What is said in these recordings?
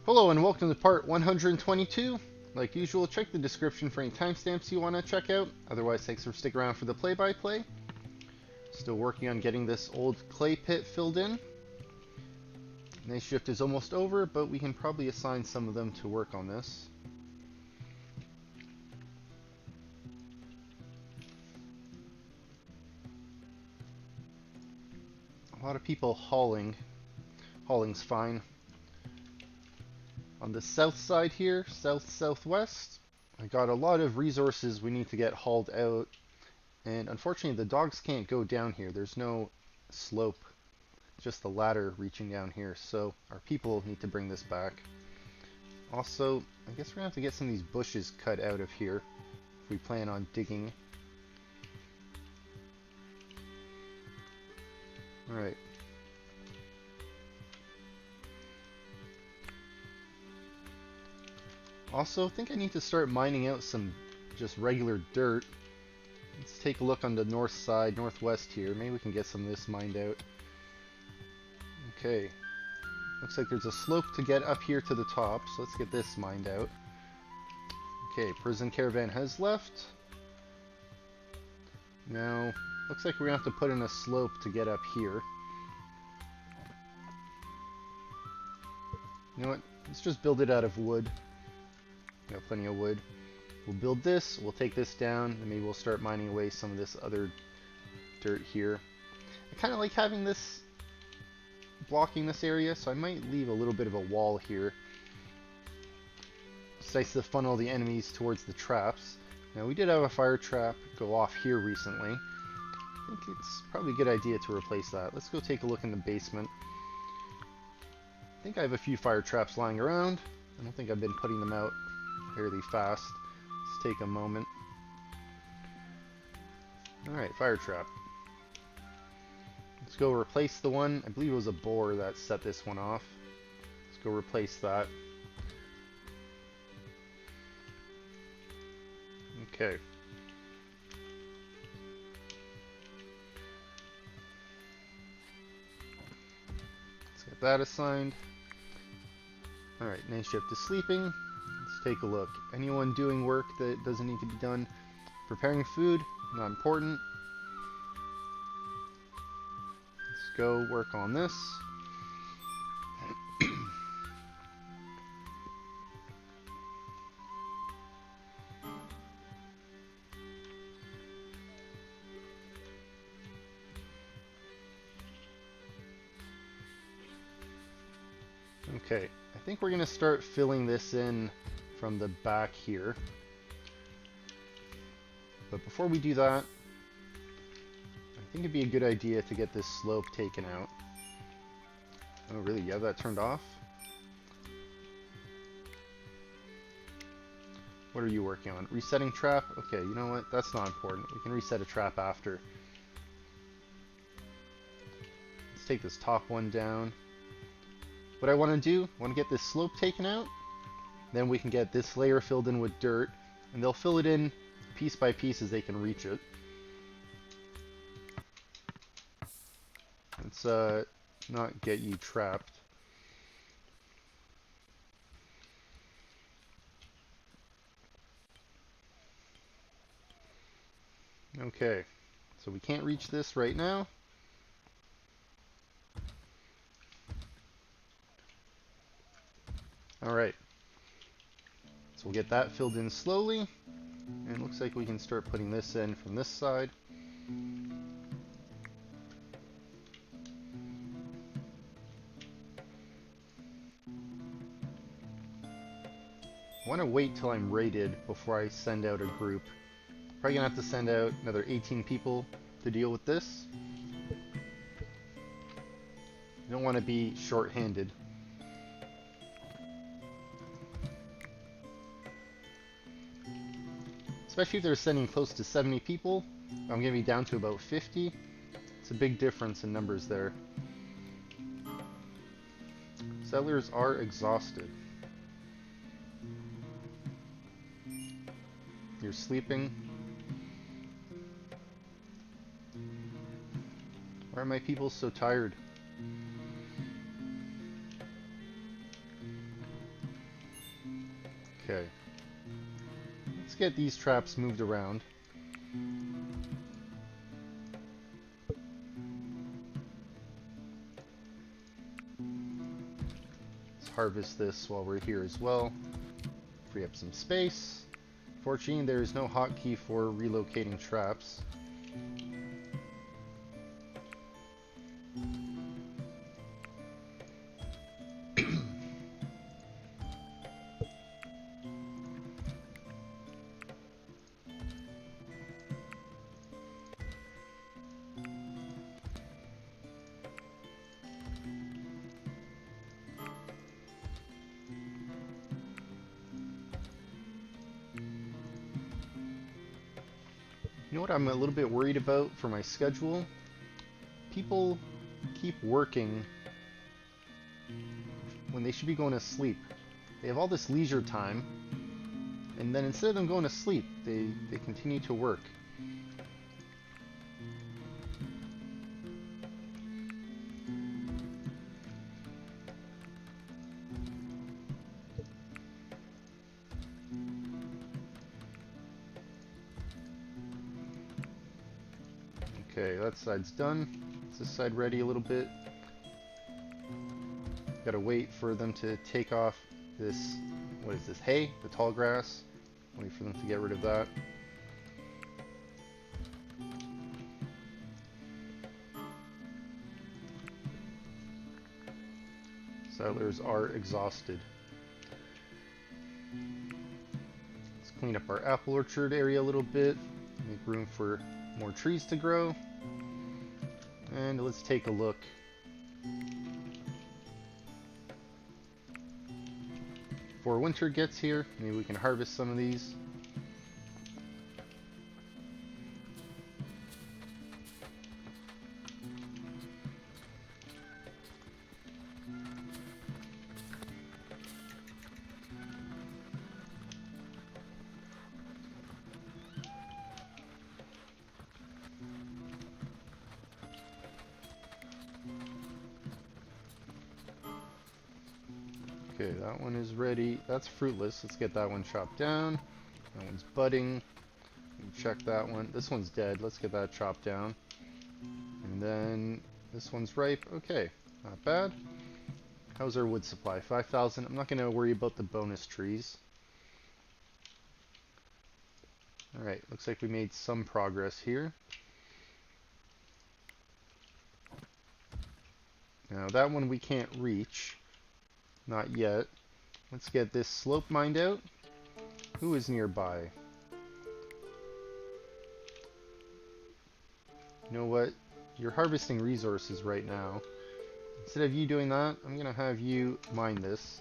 Hello and welcome to part 122. Like usual, check the description for any timestamps you want to check out. Otherwise, thanks for sticking around for the play-by-play. Still working on getting this old clay pit filled in. Night shift is almost over, but we can probably assign some of them to work on this. A lot of people hauling. Hauling's fine. On the south side here, south-southwest, I got a lot of resources we need to get hauled out. And unfortunately, the dogs can't go down here. There's no slope, just the ladder reaching down here. So our people need to bring this back. Also, I guess we're gonna have to get some of these bushes cut out of here if we plan on digging. Alright. Also, I think I need to start mining out some just regular dirt. Let's take a look on the north side, northwest here. Maybe we can get some of this mined out. Okay. Looks like there's a slope to get up here to the top, so let's get this mined out. Okay, prison caravan has left. Now, looks like we're gonna have to put in a slope to get up here. You know what? Let's just build it out of wood. Got plenty of wood. We'll build this, we'll take this down, and maybe we'll start mining away some of this other dirt here. I kind of like having this blocking this area, so I might leave a little bit of a wall here. It's nice to funnel the enemies towards the traps. Now, we did have a fire trap go off here recently. I think it's probably a good idea to replace that. Let's go take a look in the basement. I think I have a few fire traps lying around. I don't think I've been putting them out fairly fast. Let's take a moment. Alright, fire trap. Let's go replace the one. I believe it was a boar that set this one off. Let's go replace that. Okay. Let's get that assigned. Alright, night shift is sleeping. Let's take a look. Anyone doing work that doesn't need to be done? Preparing food, not important. Let's go work on this. Okay, I think we're going to start filling this in from the back here. But before we do that, I think it'd be a good idea to get this slope taken out. Oh really, you have that turned off? What are you working on? Resetting trap? Okay, you know what? That's not important. We can reset a trap after. Let's take this top one down. What I want to do, I want to get this slope taken out. Then we can get this layer filled in with dirt. And they'll fill it in piece by piece as they can reach it. Let's not get you trapped. Okay, so we can't reach this right now. Alright, so we'll get that filled in slowly, and it looks like we can start putting this in from this side. I want to wait till I'm raided before I send out a group. Probably gonna have to send out another 18 people to deal with this. You don't want to be short-handed. Especially if they're sending close to 70 people. I'm going to be down to about 50. It's a big difference in numbers there. Settlers are exhausted. You're sleeping. Why are my people so tired? Okay. Let's get these traps moved around. Let's harvest this while we're here as well. Free up some space. Fortunately, there is no hotkey for relocating traps. You know what I'm a little bit worried about for my schedule? People keep working when they should be going to sleep. They have all this leisure time, and then instead of them going to sleep, they continue to work. Okay, that side's done. Is this side ready a little bit? Gotta wait for them to take off this, what is this, hay? The tall grass. Wait for them to get rid of that. Settlers are exhausted. Let's clean up our apple orchard area a little bit. Make room for more trees to grow. And let's take a look. Before winter gets here, maybe we can harvest some of these. Okay, that one is ready. That's fruitless. Let's get that one chopped down. That one's budding. Check that one. This one's dead. Let's get that chopped down. And then this one's ripe. Okay, not bad. How's our wood supply? 5,000. I'm not going to worry about the bonus trees. Alright, looks like we made some progress here. Now that one we can't reach. Not yet. Let's get this slope mined out. Who is nearby? You know what? You're harvesting resources right now. Instead of you doing that, I'm going to have you mine this.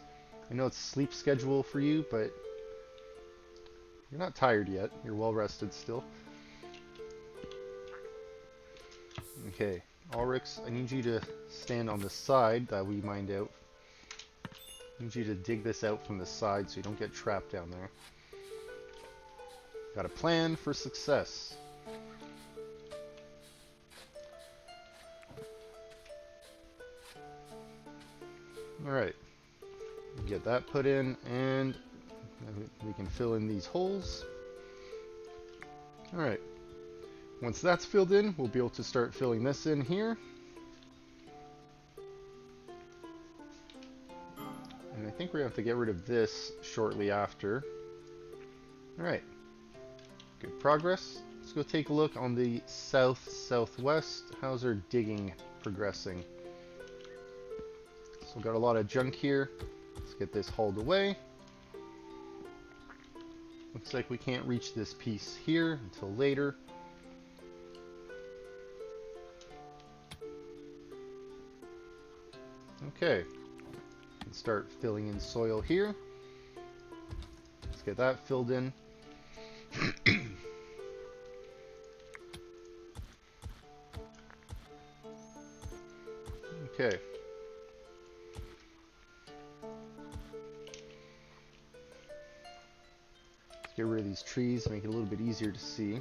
I know it's sleep schedule for you, but you're not tired yet. You're well rested still. Okay, Ulrichs, I need you to stand on the side that we mined out. I need you to dig this out from the side so you don't get trapped down there. Got a plan for success. Alright, get that put in, and we can fill in these holes. Alright, once that's filled in, we'll be able to start filling this in here. And I think we're going to have to get rid of this shortly after. Alright, good progress. Let's go take a look on the southwest. How's our digging progressing? So we've got a lot of junk here. Let's get this hauled away. Looks like we can't reach this piece here until later. Okay. Let's start filling in soil here. Let's get that filled in. Okay. Let's get rid of these trees, make it a little bit easier to see.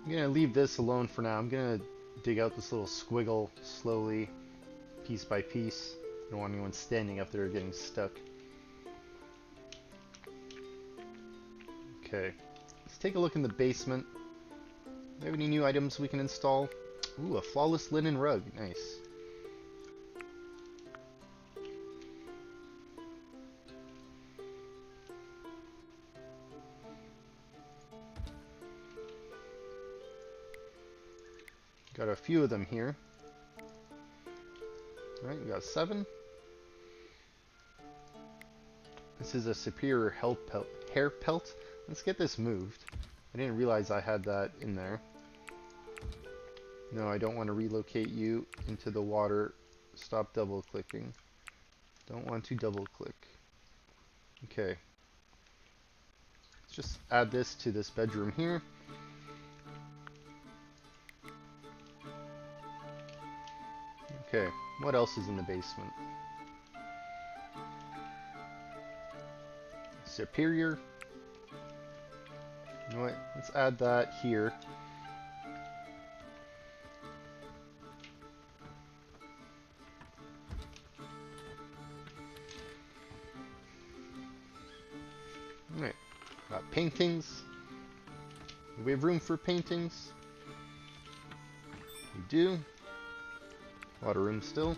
I'm gonna leave this alone for now. I'm gonna dig out this little squiggle slowly, piece by piece. I don't want anyone standing up there getting stuck. Okay, let's take a look in the basement. Do we have any new items we can install? Ooh, a flawless linen rug. Nice. Got a few of them here. Alright, we got 7. This is a superior hair pelt. Let's get this moved. I didn't realize I had that in there. No, I don't want to relocate you into the water. Stop double clicking. Don't want to double click. Okay. Let's just add this to this bedroom here. Okay, what else is in the basement? Superior. You know what? Let's add that here. Alright, got paintings. Do we have room for paintings? We do. A lot of room still.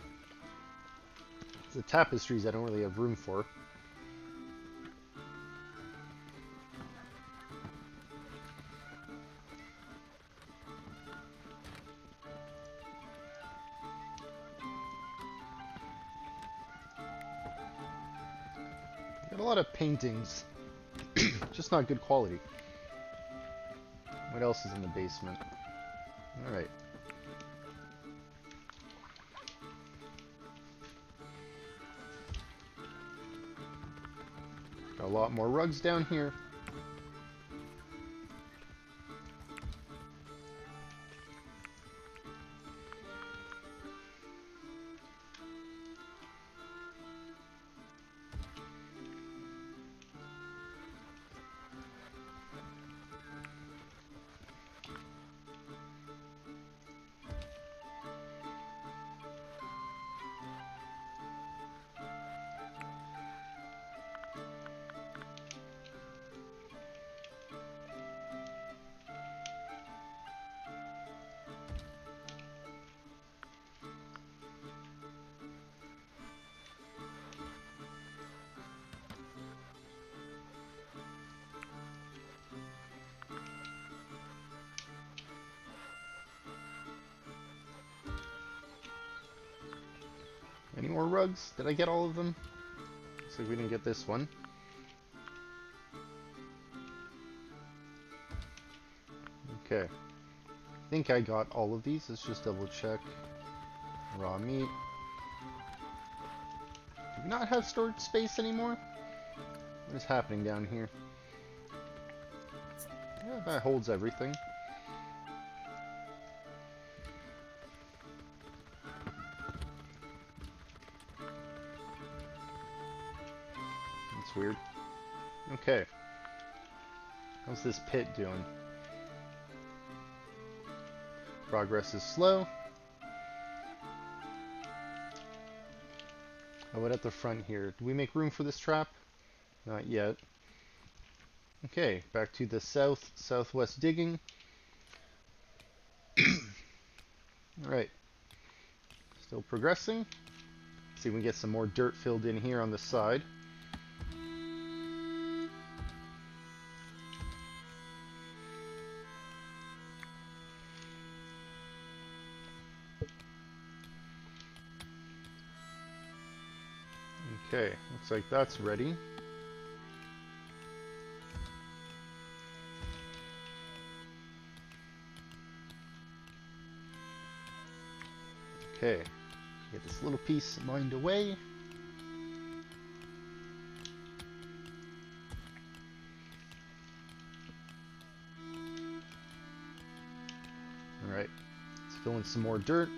The tapestries I don't really have room for. Got a lot of paintings, just not good quality. What else is in the basement? Alright. Got a lot more rugs down here. Any more rugs? Did I get all of them? Looks like we didn't get this one. Okay. I think I got all of these. Let's just double check. Raw meat. Do we not have storage space anymore? What is happening down here? Yeah, that holds everything. That's weird. Okay. How's this pit doing? Progress is slow. How about at the front here? Do we make room for this trap? Not yet. Okay, back to the southwest digging. Alright. Still progressing. See if we can get some more dirt filled in here on the side. Okay, looks like that's ready. Okay, get this little piece mined away. Alright, let's fill in some more dirt.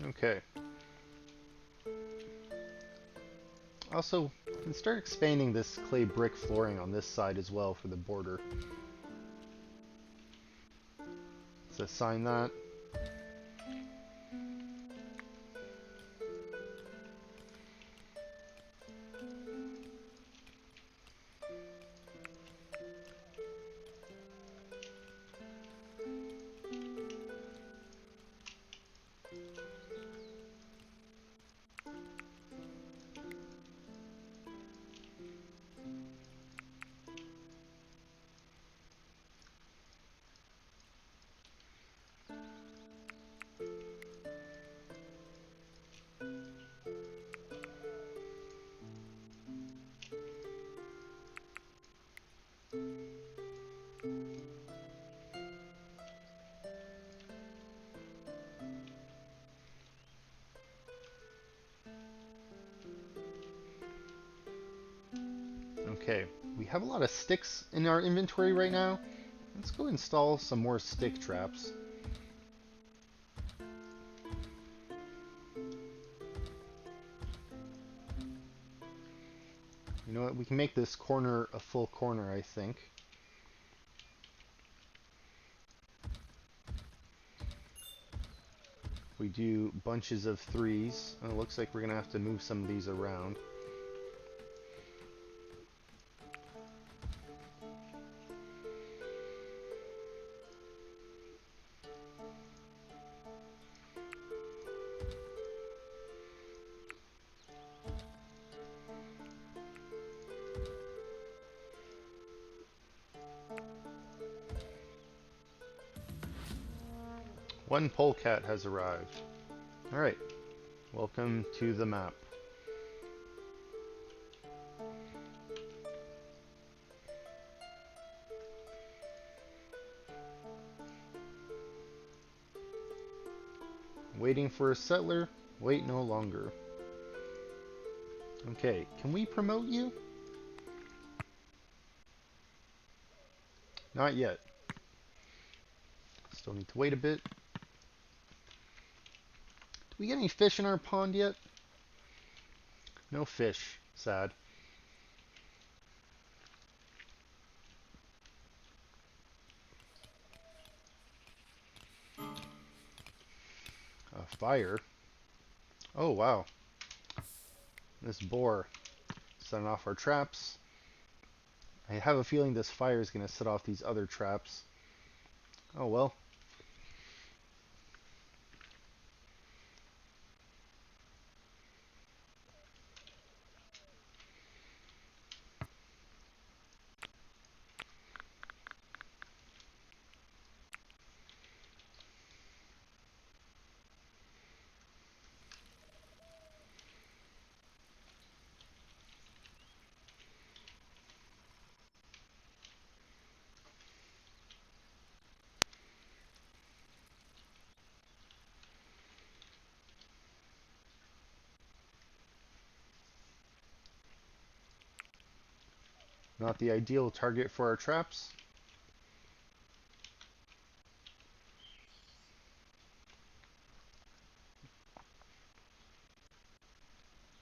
Okay. Also, we can start expanding this clay brick flooring on this side as well for the border. Let's assign that. Okay, we have a lot of sticks in our inventory right now. Let's go install some more stick traps. You know what, we can make this corner a full corner, I think. We do bunches of 3s, and it looks like we're gonna have to move some of these around. One polecat has arrived. Alright, welcome to the map. Waiting for a settler? Wait no longer. Okay, can we promote you? Not yet. Still need to wait a bit. Do we get any fish in our pond yet? No fish. Sad. A fire? Oh wow. This boar setting off our traps. I have a feeling this fire is going to set off these other traps. Oh well. Not the ideal target for our traps. I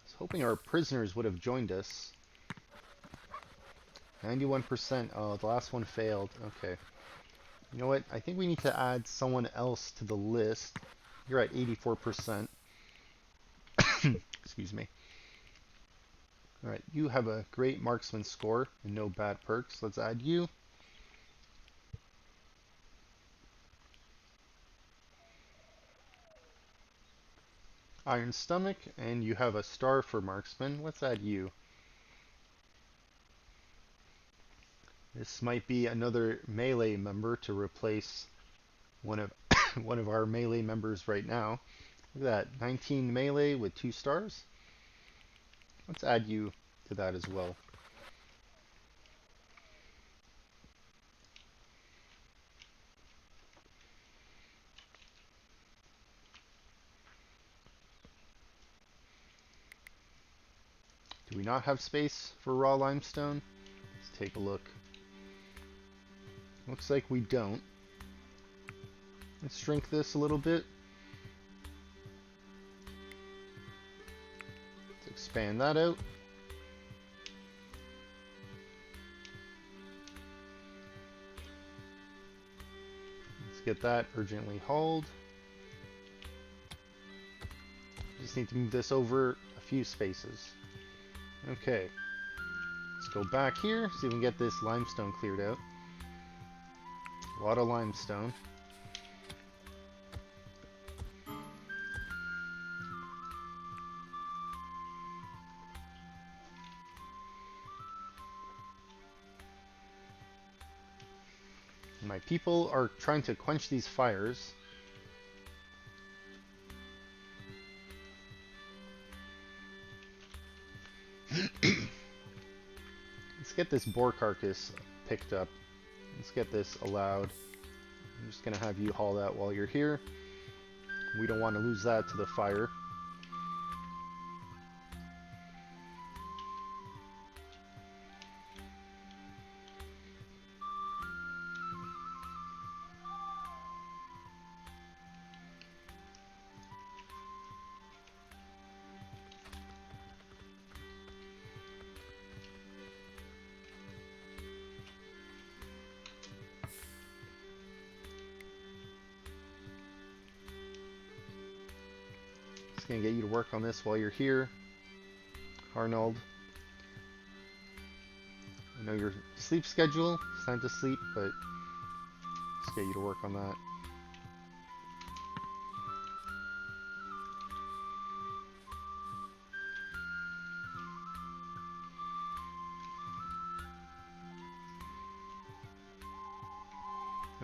was hoping our prisoners would have joined us. 91%. Oh, the last one failed. Okay. You know what? I think we need to add someone else to the list. You're at 84%. Excuse me. Alright, you have a great marksman score and no bad perks. Let's add you. Iron Stomach, and you have a star for marksman. Let's add you. This might be another melee member to replace one of one of our melee members right now. Look at that, 19 melee with 2 stars. Let's add you to that as well. Do we not have space for raw limestone? Let's take a look. Looks like we don't. Let's shrink this a little bit. Let's expand that out. get that urgently hauled. Just need to move this over a few spaces. Okay. Let's go back here, see if we can get this limestone cleared out. A lot of limestone. My people are trying to quench these fires. Let's get this boar carcass picked up. Let's get this allowed. I'm just going to have you haul that while you're here. We don't want to lose that to the fire. Just gonna get you to work on this while you're here, Arnold. I know your sleep schedule, it's time to sleep, but let's get you to work on that.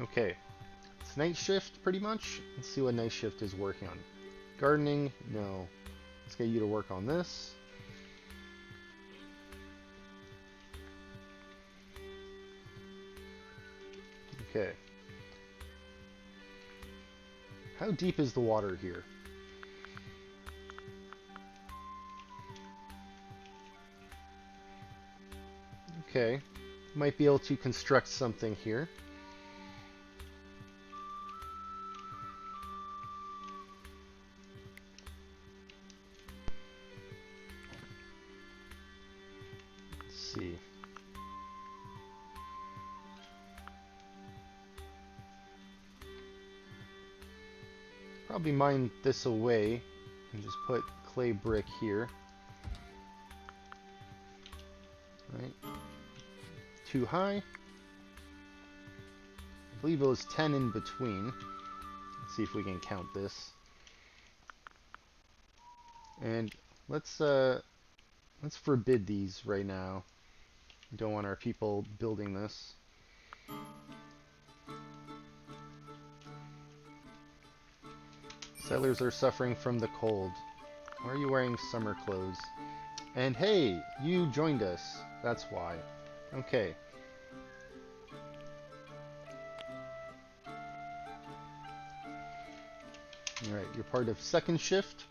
Okay, it's night shift pretty much. Let's see what night shift is working on. Gardening, no. Let's get you to work on this. Okay. How deep is the water here? Okay. Might be able to construct something here. See. Probably mine this away and just put clay brick here. Right. Too high. I believe it was 10 in between. Let's see if we can count this. And let's forbid these right now. We don't want our people building this. Settlers are suffering from the cold. Why are you wearing summer clothes? And hey, you joined us. That's why. Okay. Alright, you're part of second shift.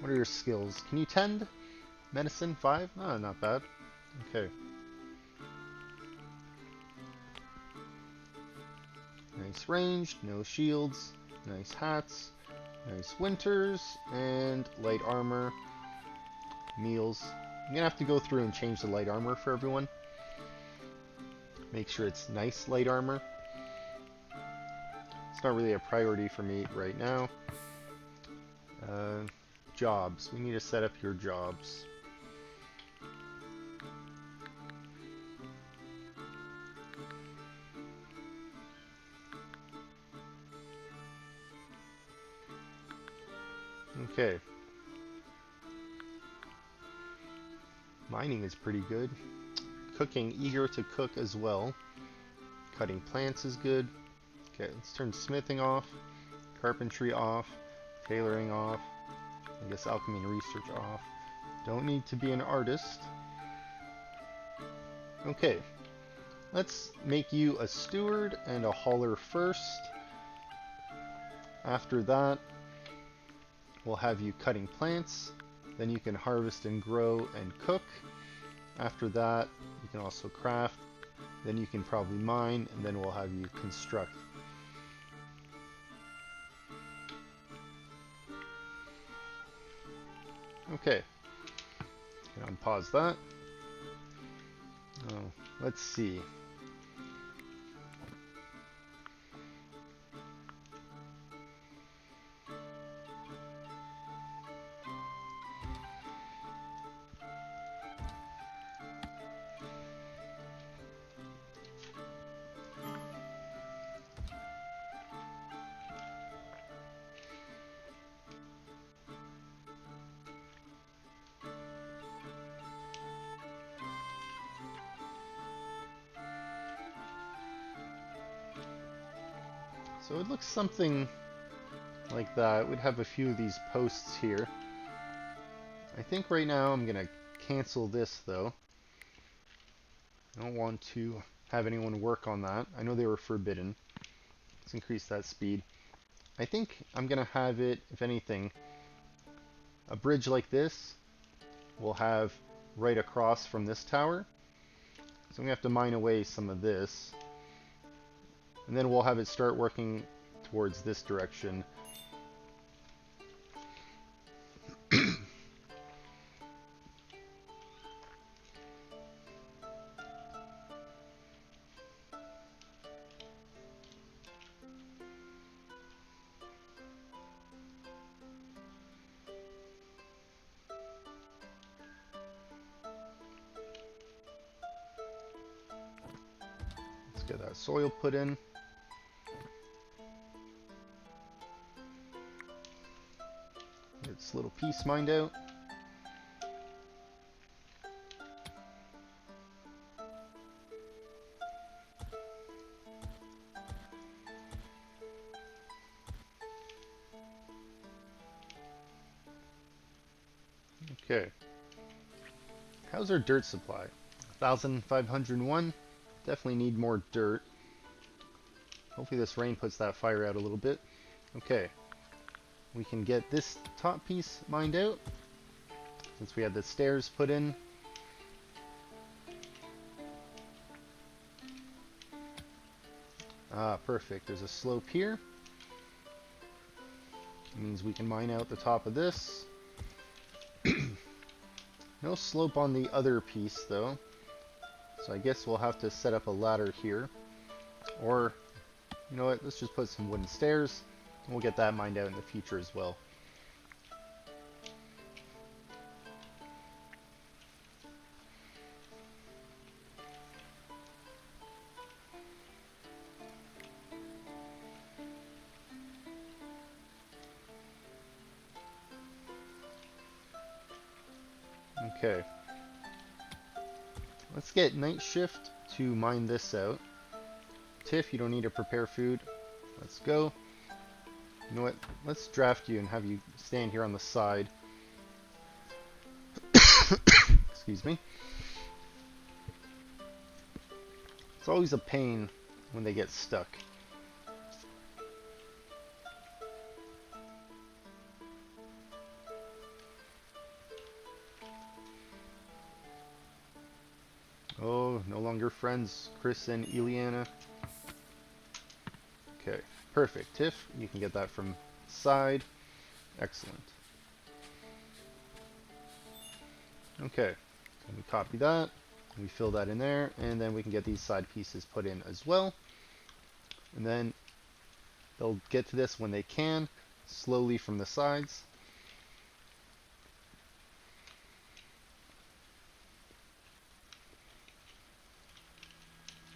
What are your skills? Can you tend? Medicine 5? Oh, not bad. Okay. Nice range, no shields, nice hats, nice winters, and light armor. Meals. I'm gonna have to go through and change the light armor for everyone. Make sure it's nice light armor. It's not really a priority for me right now. Jobs. We need to set up your jobs. Okay. Mining is pretty good. Cooking, eager to cook as well. Cutting plants is good. Okay, let's turn smithing off. Carpentry off. Tailoring off. I guess alchemy and research off. Don't need to be an artist. Okay. Let's make you a steward and a hauler first. After that, we'll have you cutting plants. Then you can harvest and grow and cook. After that, you can also craft. Then you can probably mine, and then we'll have you construct. Okay. Unpause that. Oh, let's see. So it looks something like that. We'd have a few of these posts here. I think right now I'm going to cancel this though. I don't want to have anyone work on that. I know they were forbidden. Let's increase that speed. I think I'm going to have it, if anything, a bridge like this we'll have right across from this tower. So I'm going to have to mine away some of this. And then we'll have it start working towards this direction. Let's get that soil put in. Get this little piece mined out. Okay. How's our dirt supply? 1,501. Definitely need more dirt. Hopefully this rain puts that fire out a little bit. Okay. We can get this top piece mined out, since we had the stairs put in. Ah, perfect. There's a slope here. It means we can mine out the top of this. No slope on the other piece, though. So I guess we'll have to set up a ladder here. Or, you know what, let's just put some wooden stairs. And we'll get that mined out in the future as well. Okay. Let's get night shift to mine this out. Tiff, you don't need to prepare food. Let's go. You know what? Let's draft you and have you stand here on the side. Excuse me. It's always a pain when they get stuck. Oh, no longer friends, Chris and Ileana. Okay, perfect. Tiff, you can get that from side. Excellent. Okay, so we copy that, we fill that in there, and then we can get these side pieces put in as well. And then they'll get to this when they can, slowly from the sides.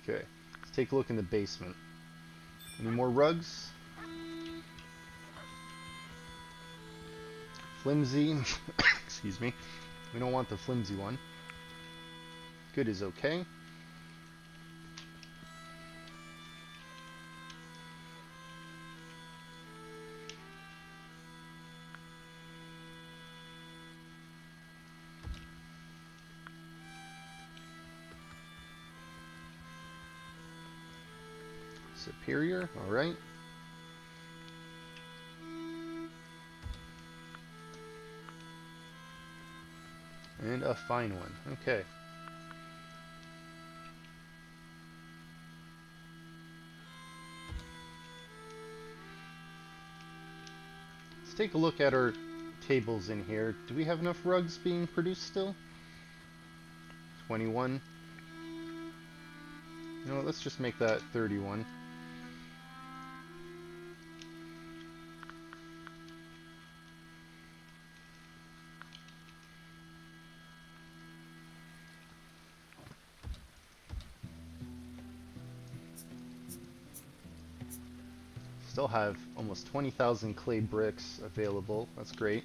Okay, let's take a look in the basement. Any more rugs? Flimsy. Excuse me. We don't want the flimsy one. Good is okay. Superior, all right. And a fine one, okay. Let's take a look at our tables in here. Do we have enough rugs being produced still? 21. You know what, let's just make that 31. Still have almost 20,000 clay bricks available. That's great.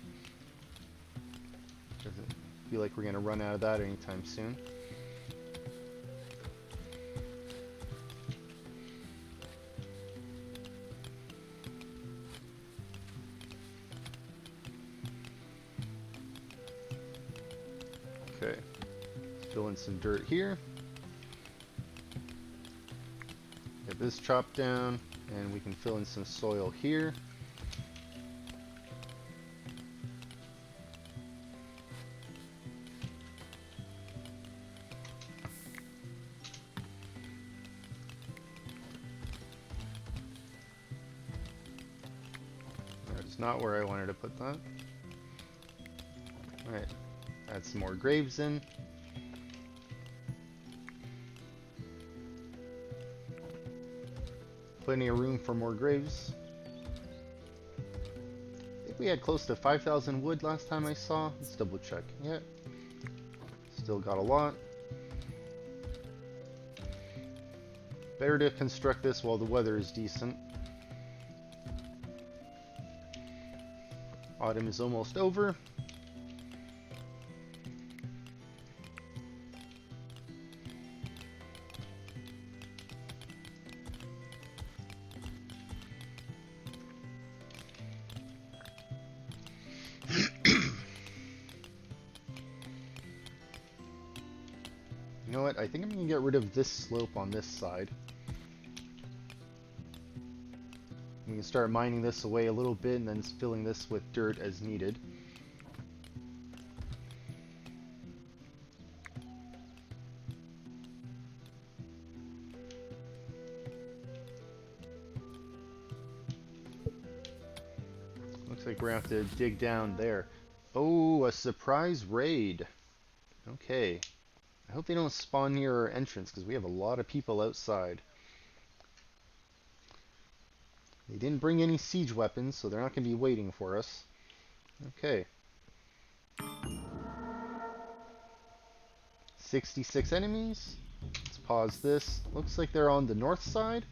Doesn't feel like we're going to run out of that anytime soon. Okay, let's fill in some dirt here. Get this chopped down, and we can fill in some soil here. That's not where I wanted to put that. Alright, add some more graves in. Plenty of room for more graves. I think we had close to 5,000 wood last time I saw. Let's double check. Yeah, still got a lot. Better to construct this while the weather is decent. Autumn is almost over. You know what? I think I'm going to get rid of this slope on this side. We can start mining this away a little bit and then filling this with dirt as needed. Looks like we're going to have to dig down there. Oh, a surprise raid. Okay. I hope they don't spawn near our entrance because we have a lot of people outside. They didn't bring any siege weapons, so they're not going to be waiting for us. Okay. 66 enemies. Let's pause this. Looks like they're on the north side.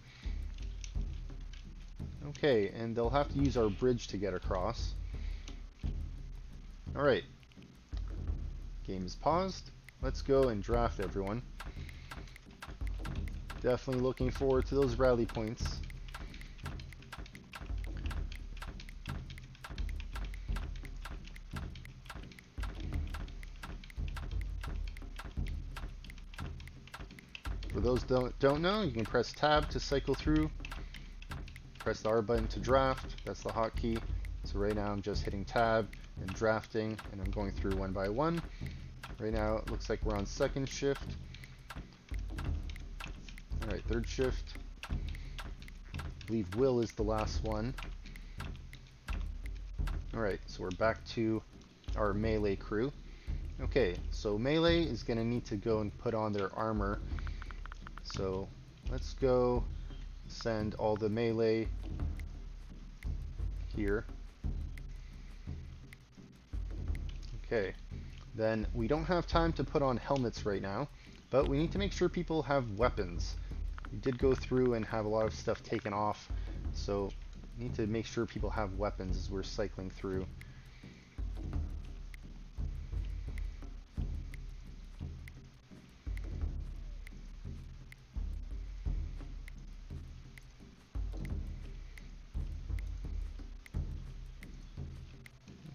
Okay, and they'll have to use our bridge to get across. Alright. Game is paused. Let's go and draft everyone. Definitely looking forward to those rally points. For those that don't know, you can press tab to cycle through. Press the R button to draft. That's the hotkey. So right now I'm just hitting tab and drafting, and I'm going through one by one. Right now it looks like we're on second shift. Alright, third shift. I believe Will is the last one. Alright, so we're back to our melee crew. Okay, so melee is going to need to go and put on their armor. So let's go send all the melee here. Okay. Then we don't have time to put on helmets right now, but we need to make sure people have weapons. We did go through and have a lot of stuff taken off, so we need to make sure people have weapons as we're cycling through.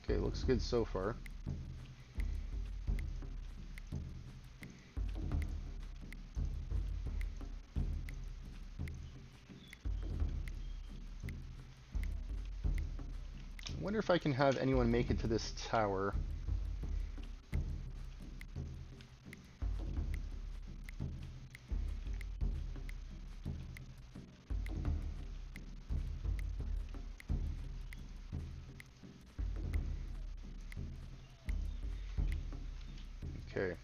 Okay, looks good so far. I wonder if I can have anyone make it to this tower. Okay,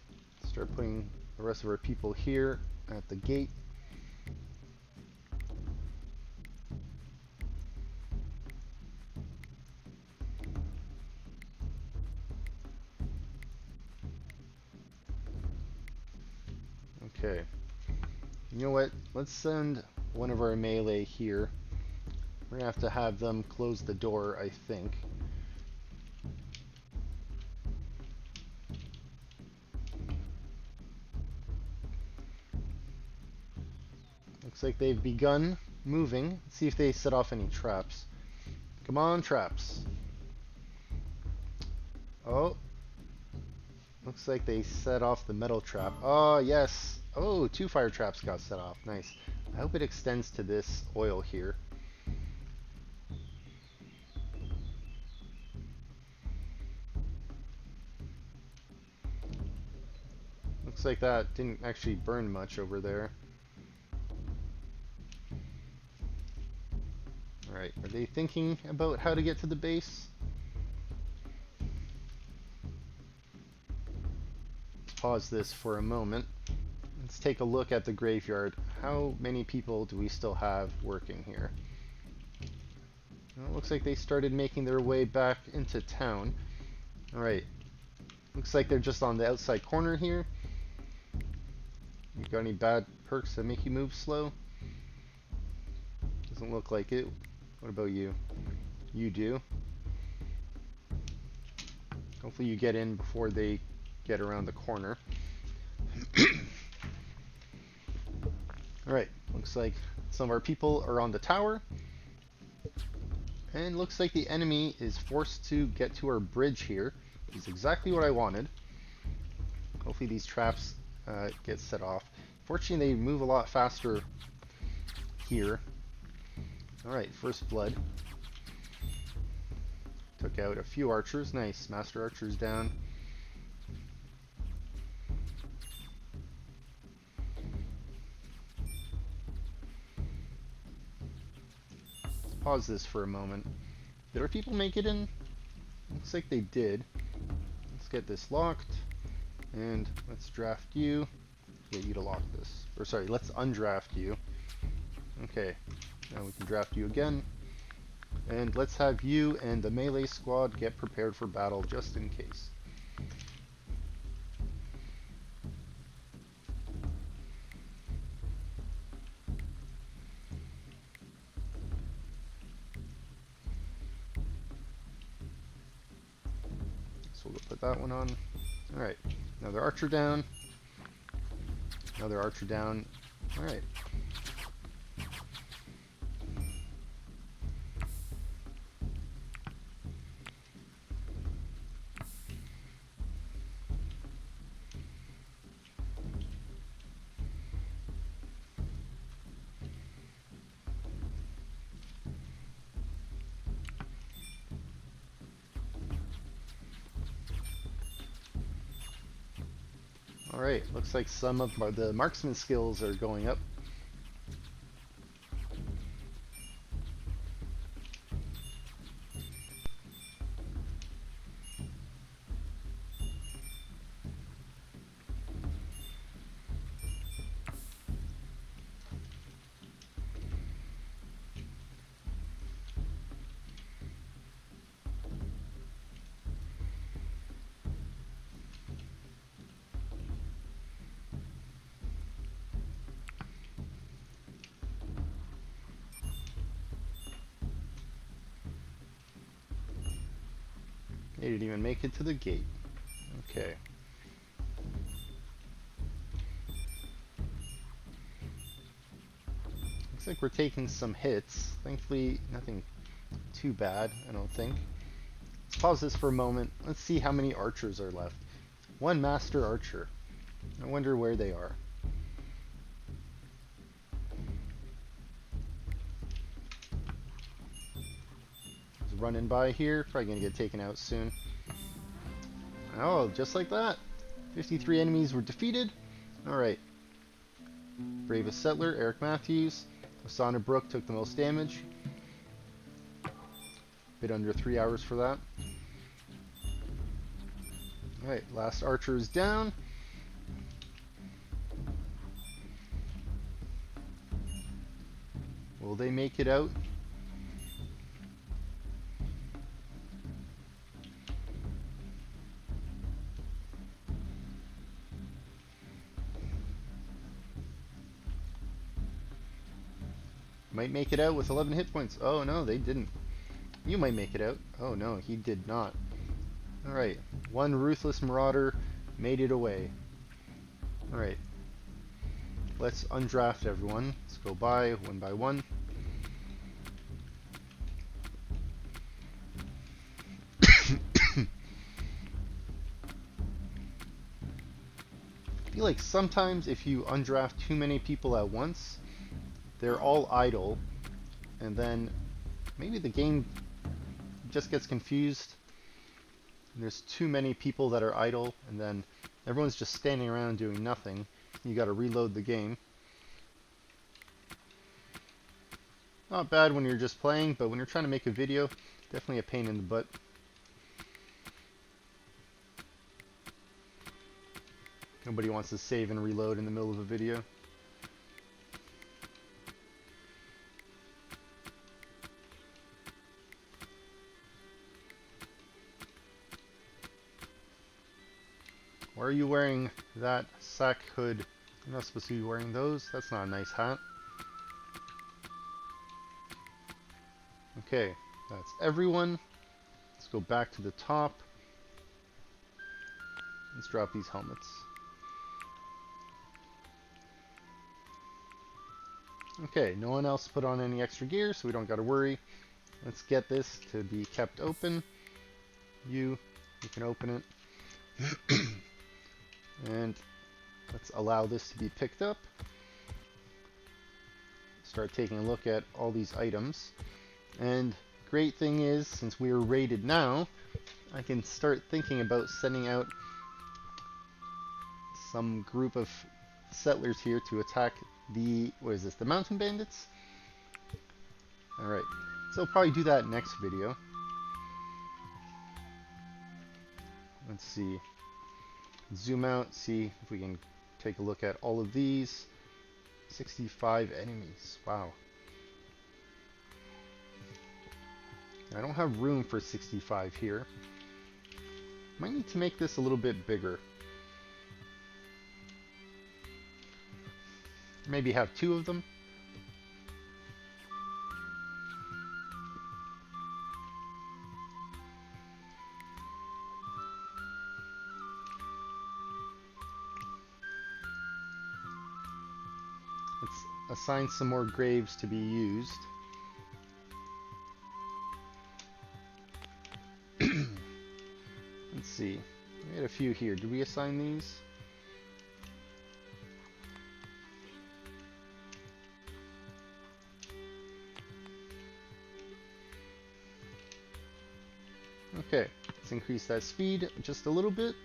start putting the rest of our people here at the gate. Okay. You know what? Let's send one of our melee here. We're gonna have them close the door, I think. Looks like they've begun moving. Let's see if they set off any traps. Come on, traps. Oh. Looks like they set off the metal trap. Oh, yes. Oh, 2 fire traps got set off. Nice. I hope it extends to this oil here. Looks like that didn't actually burn much over there. Alright, are they thinking about how to get to the base? Let's pause this for a moment. Let's take a look at the graveyard. How many people do we still have working here? Well, it looks like they started making their way back into town. Alright. Looks like they're just on the outside corner here. You got any bad perks that make you move slow? Doesn't look like it. What about you? You do. Hopefully you get in before they get around the corner. Alright, looks like some of our people are on the tower. And looks like the enemy is forced to get to our bridge here. Which is exactly what I wanted. Hopefully these traps get set off. Fortunately, they move a lot faster here. Alright, first blood. Took out a few archers. Nice. Master archers down. Let's pause this for a moment. Did our people make it in? Looks like they did. Let's get this locked. And let's draft you. Get you to lock this. Or sorry, let's undraft you. Okay. Now we can draft you again. And let's have you and the melee squad get prepared for battle just in case. So we'll put that one on. Alright. Another archer down. Another archer down. Alright. Alright, looks like some of the marksman skills are going up. They didn't even make it to the gate. Okay. Looks like we're taking some hits. Thankfully, nothing too bad, I don't think. Let's pause this for a moment. Let's see how many archers are left. 1 master archer. I wonder where they are. Just running by here. Probably gonna get taken out soon. Oh, just like that. 53 enemies were defeated. Alright. Bravest settler, Eric Matthews. Osana Brook took the most damage. Bit under 3 hours for that. Alright, last archer is down. Will they make it out? Might make it out with 11 hit points. Oh no, they didn't. You might make it out. Oh no, he did not. Alright, one ruthless marauder made it away. Alright, let's undraft everyone. Let's go by one. I feel like sometimes if you undraft too many people at once, they're all idle, and then maybe the game just gets confused. And there's too many people that are idle, and then everyone's just standing around doing nothing. You gotta reload the game. Not bad when you're just playing, but when you're trying to make a video, definitely a pain in the butt. Nobody wants to save and reload in the middle of a video. Why are you wearing that sack hood? You're not supposed to be wearing those. That's not a nice hat. Okay, that's everyone. Let's go back to the top. Let's drop these helmets. Okay, no one else put on any extra gear, so we don't got to worry. Let's get this to be kept open. You can open it. And let's allow this to be picked up. Start taking a look at all these items. And great thing is, since we are raided now, I can start thinking about sending out some group of settlers here to attack the, what is this, the Mountain Bandits? Alright, so I'll probably do that next video. Let's see. Zoom out, see if we can take a look at all of these. 65 enemies, wow. I don't have room for 65 here. Might need to make this a little bit bigger. Maybe have 2 of them. Let's assign some more graves to be used. Let's see. We had a few here. Did we assign these? Okay, let's increase that speed just a little bit.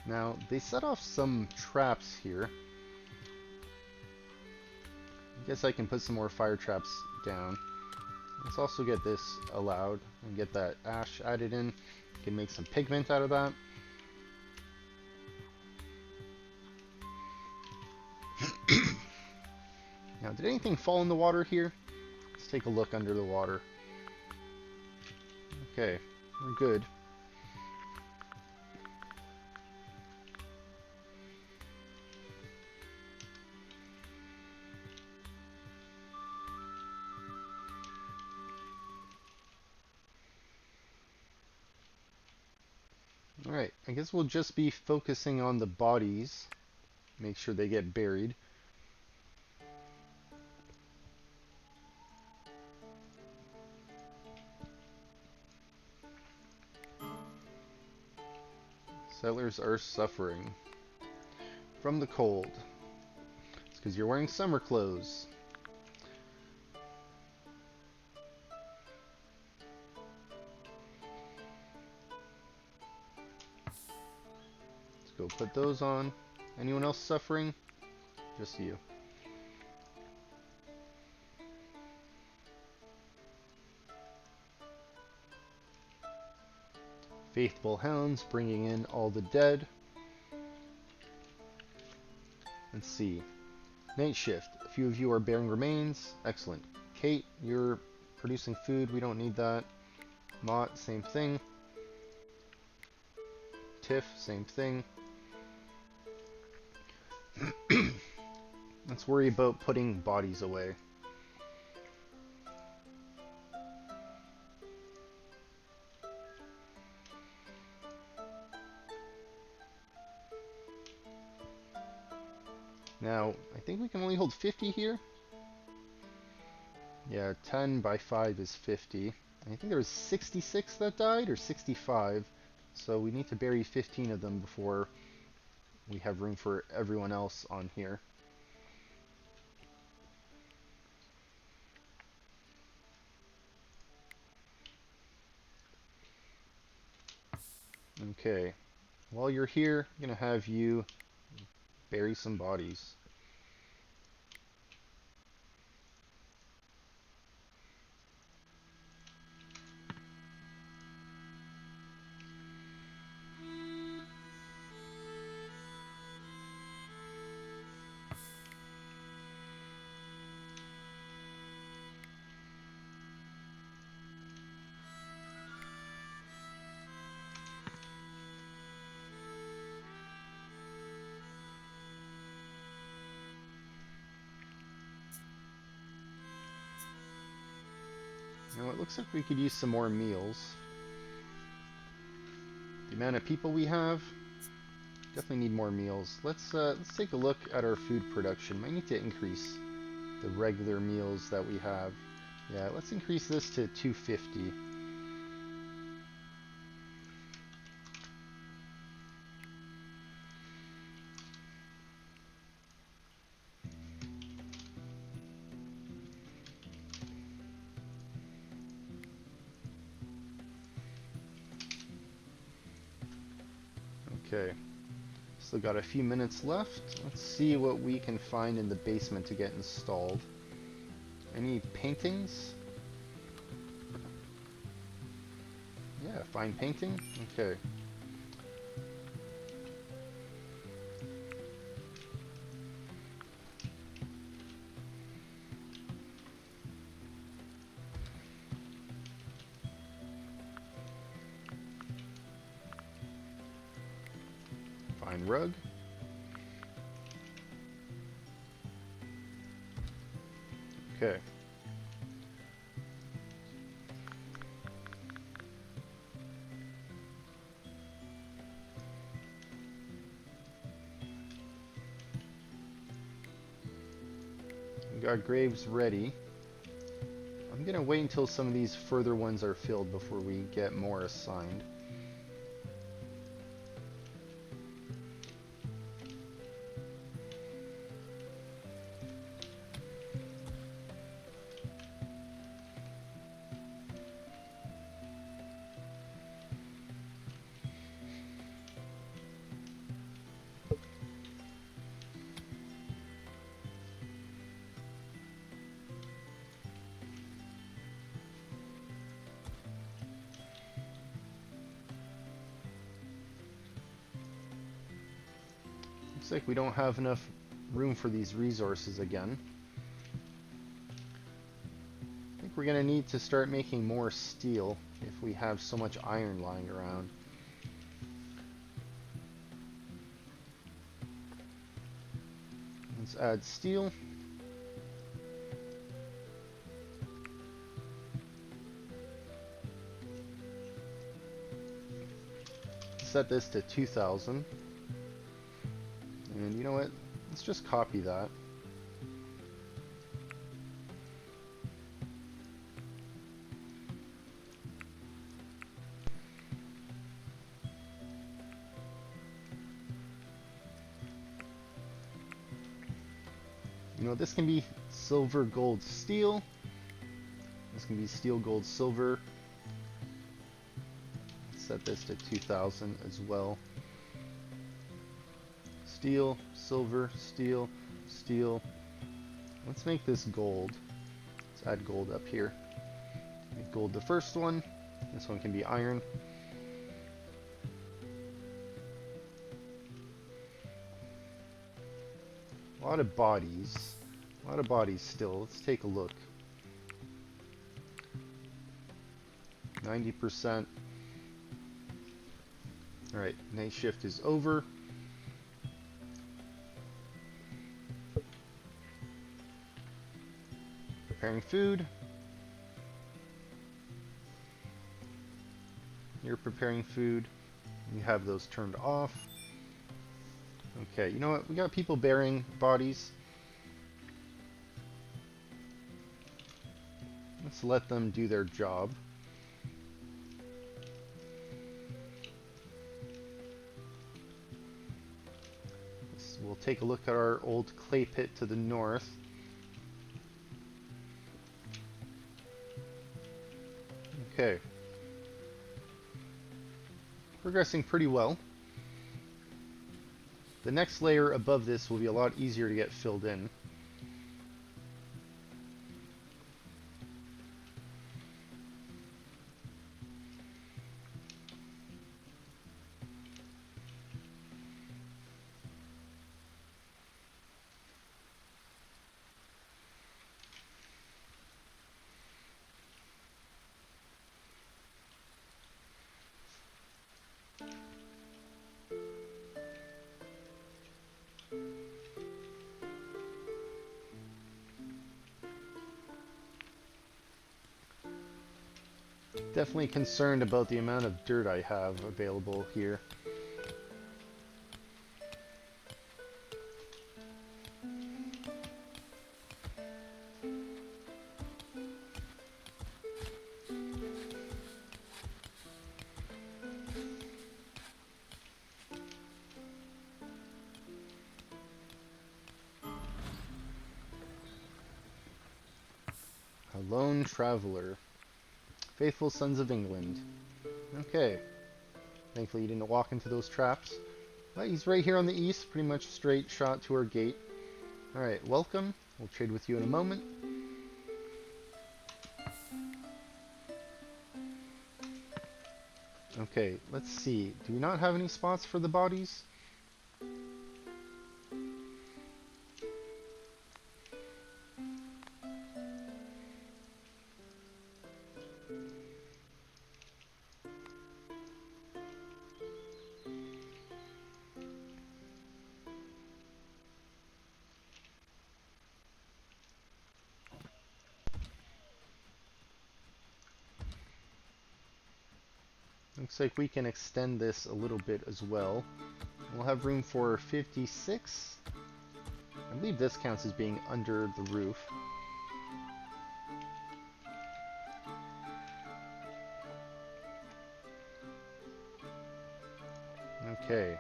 Now, they set off some traps here. I guess I can put some more fire traps down. Let's also get this allowed and get that ash added in. We can make some pigment out of that. Now, did anything fall in the water here? Let's take a look under the water. Okay, we're good. Alright, I guess we'll just be focusing on the bodies. Make sure they get buried. Settlers are suffering from the cold. It's because you're wearing summer clothes. Go put those on. Anyone else suffering? Just you. Faithful hounds bringing in all the dead. Let's see. Night shift. A few of you are bearing remains. Excellent. Kate, you're producing food. We don't need that. Mott, same thing. Tiff, same thing. Let's worry about putting bodies away. Now, I think we can only hold 50 here. Yeah, 10 by 5 is 50. I think there was 66 that died, or 65. So we need to bury 15 of them before we have room for everyone else on here. Okay. While you're here, I'm going to have you bury some bodies. Now it looks like we could use some more meals. The amount of people we have, definitely need more meals. Let's take a look at our food production. Might need to increase the regular meals that we have. Yeah, let's increase this to 250. Okay, still got a few minutes left. Let's see what we can find in the basement to get installed. Any paintings? Yeah, fine painting. Okay. Fine rug. Okay. We got graves ready. I'm gonna wait until some of these further ones are filled before we get more assigned. Looks like we don't have enough room for these resources again. I think we're going to need to start making more steel if we have so much iron lying around. Let's add steel. Set this to 2,000. And you know what? Let's just copy that. You know, this can be silver, gold, steel. This can be steel, gold, silver. Set this to 2,000 as well. Steel, silver, steel, steel. Let's make this gold. Let's add gold up here. Make gold the first one. This one can be iron. A lot of bodies. A lot of bodies still. Let's take a look. 90%. Alright, night shift is over. Preparing food. You're preparing food. You have those turned off. Okay, you know what? We got people burying bodies. Let's let them do their job. We'll take a look at our old clay pit to the north. Okay. Progressing pretty well. The next layer above this will be a lot easier to get filled in. Definitely concerned about the amount of dirt I have available here. A lone traveler. Faithful sons of England. Okay. Thankfully you didn't walk into those traps. But he's right here on the east, pretty much straight shot to our gate. Alright, welcome. We'll trade with you in a moment. Okay, let's see. Do we not have any spots for the bodies? Looks like we can extend this a little bit as well. We'll have room for 56. I believe this counts as being under the roof. Okay.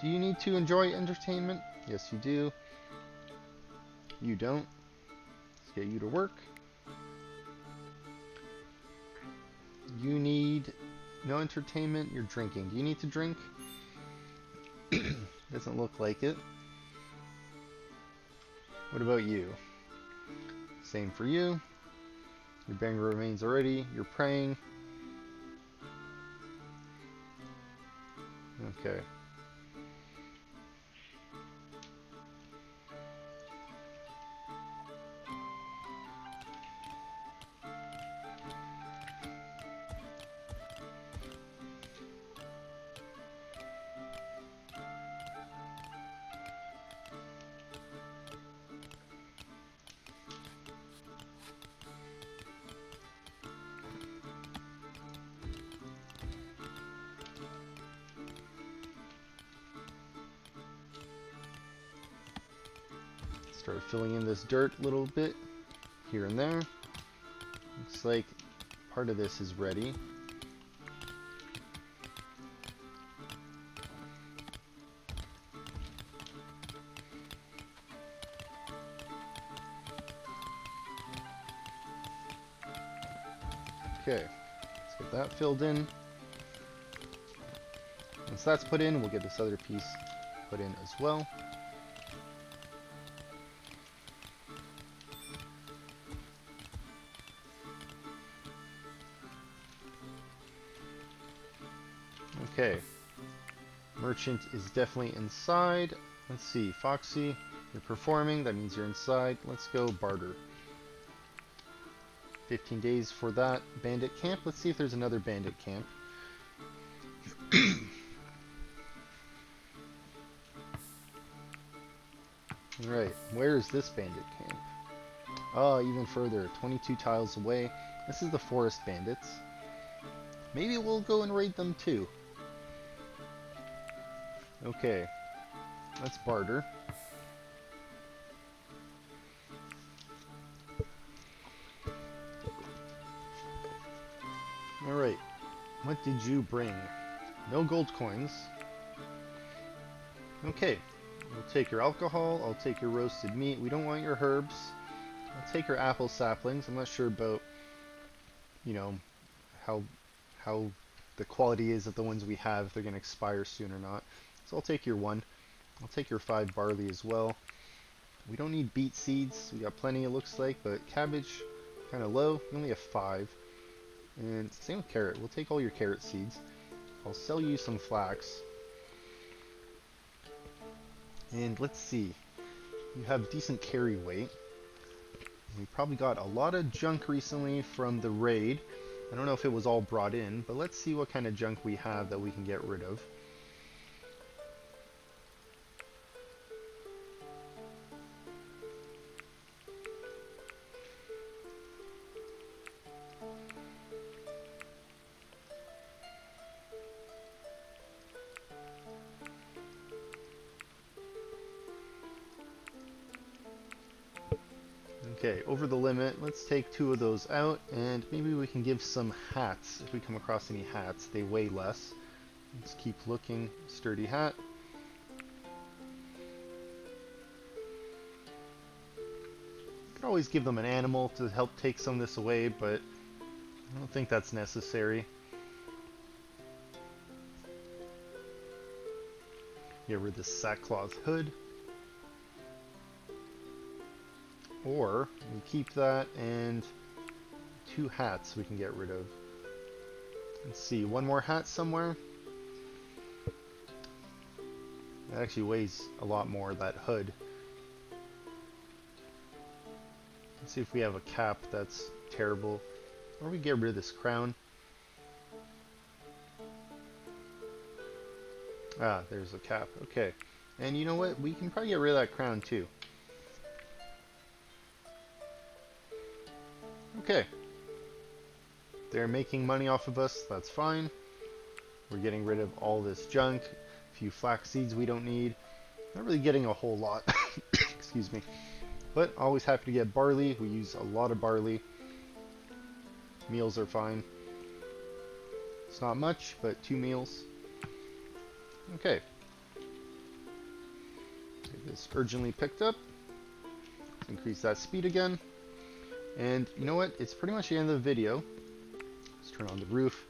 Do you need to enjoy entertainment? Yes, you do. You don't. Let's get you to work. You need no entertainment. You're drinking. Do you need to drink? Doesn't look like it. What about you? Same for you. Your banger remains already. You're praying. Okay. Start filling in this dirt a little bit here and there. Looks like part of this is ready. Okay, let's get that filled in. Once that's put in, we'll get this other piece put in as well. Okay, merchant is definitely inside. Let's see, Foxy, You're performing, that means you're inside. Let's go barter. 15 days for that bandit camp. Let's see if there's another bandit camp. Alright, where is this bandit camp? Oh, even further, 22 tiles away. This is the forest bandits. Maybe we'll go and raid them too. Okay, let's barter. Alright, what did you bring? No gold coins. Okay, we'll take your alcohol, I'll take your roasted meat. We don't want your herbs. I'll take your apple saplings. I'm not sure about, you know, how the quality is of the ones we have, if they're going to expire soon or not. So I'll take your 1. I'll take your 5 barley as well. We don't need beet seeds. We got plenty, it looks like, but cabbage, kind of low. We only have 5. And same with carrot. We'll take all your carrot seeds. I'll sell you some flax. And let's see. You have decent carry weight. We probably got a lot of junk recently from the raid. I don't know if it was all brought in, but let's see what kind of junk we have that we can get rid of. Okay, over the limit. Let's take 2 of those out, and maybe we can give some hats if we come across any hats. They weigh less. Let's keep looking. Sturdy hat. Could always give them an animal to help take some of this away, but I don't think that's necessary. Get rid of this sackcloth hood. Or we keep that and 2 hats we can get rid of. Let's see, 1 more hat somewhere. That actually weighs a lot more, that hood. Let's see if we have a cap that's terrible. Or we get rid of this crown. Ah, there's a cap. Okay. And you know what? We can probably get rid of that crown too. Okay. They're making money off of us. That's fine. We're getting rid of all this junk. A few flax seeds we don't need. Not really getting a whole lot. Excuse me. But always happy to get barley. We use a lot of barley. Meals are fine. It's not much, but 2 meals. Okay. Get this urgently picked up. Let's increase that speed again. And you know what? It's pretty much the end of the video. Let's turn on the roof,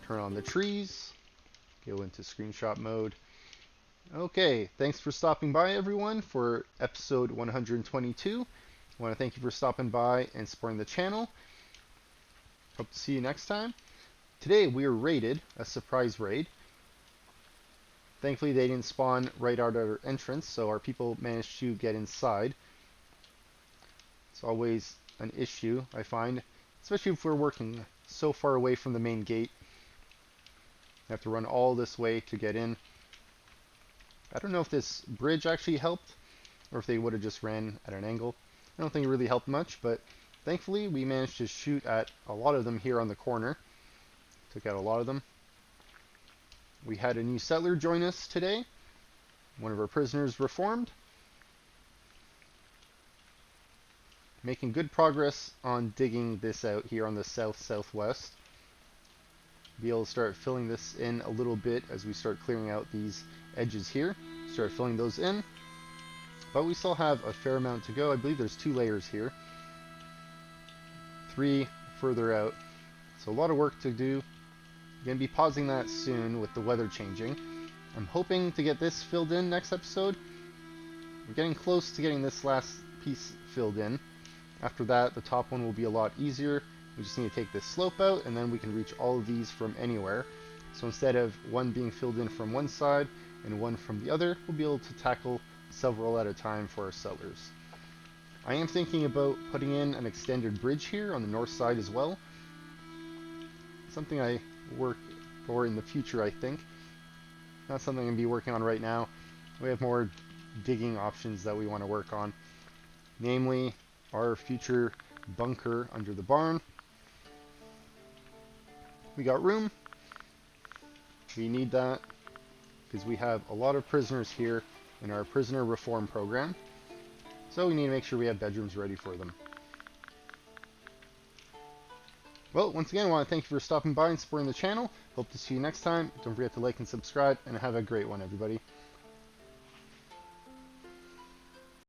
turn on the trees, go into screenshot mode. Okay, thanks for stopping by everyone for episode 122. I want to thank you for stopping by and supporting the channel. Hope to see you next time. Today we were raided, a surprise raid. Thankfully they didn't spawn right out of our entrance, so our people managed to get inside. It's always an issue, I find, especially if we're working so far away from the main gate. You have to run all this way to get in. I don't know if this bridge actually helped, or if they would have just ran at an angle. I don't think it really helped much, but thankfully we managed to shoot at a lot of them here on the corner. Took out a lot of them. We had a new settler join us today. One of our prisoners reformed. Making good progress on digging this out here on the southwest. Be able to start filling this in a little bit as we start clearing out these edges here. Start filling those in. But we still have a fair amount to go. I believe there's 2 layers here. 3 further out. So a lot of work to do. Going to be pausing that soon with the weather changing. I'm hoping to get this filled in next episode. We're getting close to getting this last piece filled in. After that, the top one will be a lot easier. We just need to take this slope out, and then we can reach all of these from anywhere. So instead of one being filled in from one side and one from the other, we'll be able to tackle several at a time for our settlers. I am thinking about putting in an extended bridge here on the north side as well. Something I work for in the future, I think. Not something I'm going to be working on right now. We have more digging options that we want to work on. Namely, our future bunker under the barn. We got room. We need that because we have a lot of prisoners here in our prisoner reform program. So we need to make sure we have bedrooms ready for them. Well, once again, I want to thank you for stopping by and supporting the channel. Hope to see you next time. Don't forget to like and subscribe, and have a great one, everybody.